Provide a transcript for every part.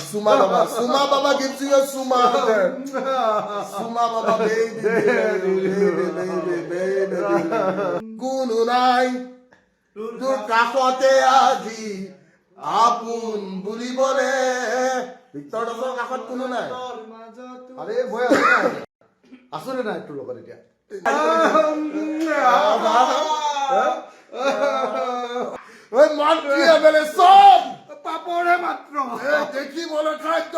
Suma Baba gives you a Suma there. Suma Baba baby. Gununai, dur kakote aji, apun buli bole. Victor Dosor kakot Gununai. আরে ভয় আছে না আসলে না একটু লোকের এটা ওই মন্ত্রী এমএলএ সব পাপড়ে মাত্র দেখি বলে খাদ্য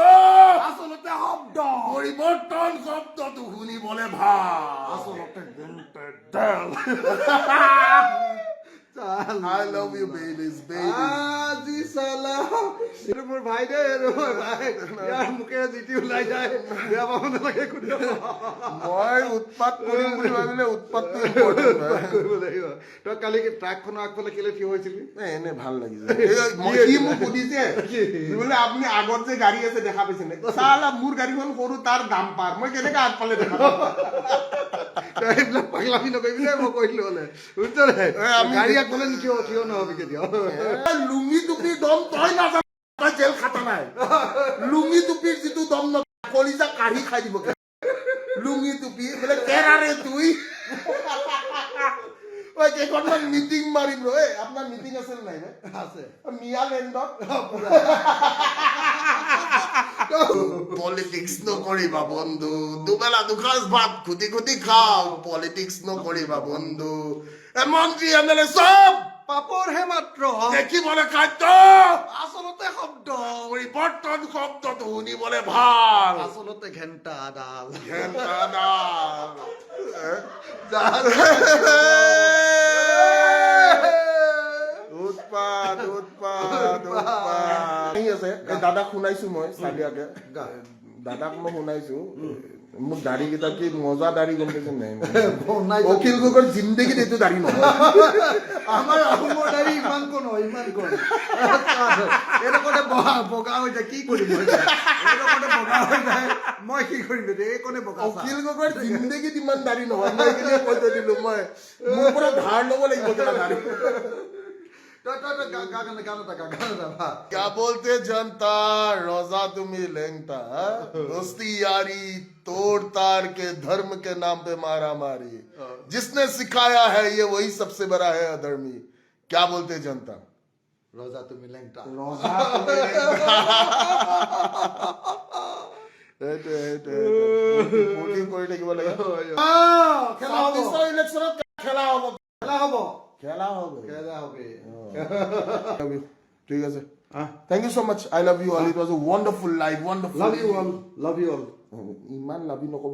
আসলতে শব্দ পরিবর্তন শব্দ তো শুনি বলে ভাল আসলতে গেন্টে ডাল I love you babies আজি সালা এর মোর ভাই রে এর মোর ভাই ইয়ার মুখে জিটি ওলাই যায় বেয়া পাব না লাগে কোন মই উৎপাত কৰিম বুলি ভাবিলে উৎপাতটো ইম্পৰ্টেন্ট কৰিব লাগিব তো কালি কি ট্ৰাকখন আগফালে কেলে থিয় হৈছিল এনে ভাল লাগিছে কি মোক সুধিছে বোলে আপুনি আগত যে গাড়ী আছে দেখা পাইছে নে সালা মোৰ গাড়ীখন সৰু তাৰ দাম পাৰ মই কেনেকৈ আগফালে দেখা এইবিলাক পাগলামি নকৰিবি দে মই কৈছিলো হলে বুজিছ নে গাড়ী আগফালে থিয় নহবি কেতিয়াও লুঙি টুপিৰ দম তই নাজান তই জেল খাটা নাই লুঙি টুপিৰ যিটো দম ন কলিজা কাঢ়ি খাই দিব লুঙি টুপি বোলে কেৰাৰে তুই ওই কেইখনমান মিটিং মাৰিম ৰ আপোনাৰ মিটিং আছিল নাই আছে মিয়ালেণ্ডত পলিটিক্স নকৰিবা বন্ধু দুবেলা দুসাঁজ ভাত খুটি খুটি খাও পলিটিক্স নকৰিবা বন্ধু মন্ত্ৰী এমএলএ চব পাপৰ হে মাত্ৰ দেখিবলৈ খাদ্য আসলতে শব্দ পৰিৱৰ্তন শব্দটো শুনিবলৈ ভাল আসলতে ঘেন্টা ডাল উৎপাত আছে দাদাক শুনাইছো মই চালিয়াকে দাদাক মই শুনাইছো মোৰ দাড়ি কেইটা কি মজা দাড়ি গম পাইছে নাই অখিল গগৈৰ জিন্দগীত এইটো দাড়ি নহয় আমাৰ আহোমৰ দাড়ি ইমান কোন এনেকোনে বগা হৈ যায় কি কৰিম এনেকোনে বগা হৈ যায় মই কি কৰিম এইকোনে বগা অখিল গগৈৰ জিন্দগীত ইমান দাড়ি নহয় মই এইখিনি কৈ থৈ দিলো মই মোৰ পৰা ধাৰ ল'ব লাগিব কেলা দাড়ি क्या बोलते जनता रोजा तुम्ही लेंगता दोस्ती यारी तोड़ तार के धर्म के नाम पे मारा मारी जिसने सिखाया है ये वही सबसे बड़ा है अधर्मी क्या बोलते जनता रोजा तुम्ही लेंगता ঠিক আছে thank you so much I love you all it was a wonderful life wonderful love you all ইমান লাভ নকব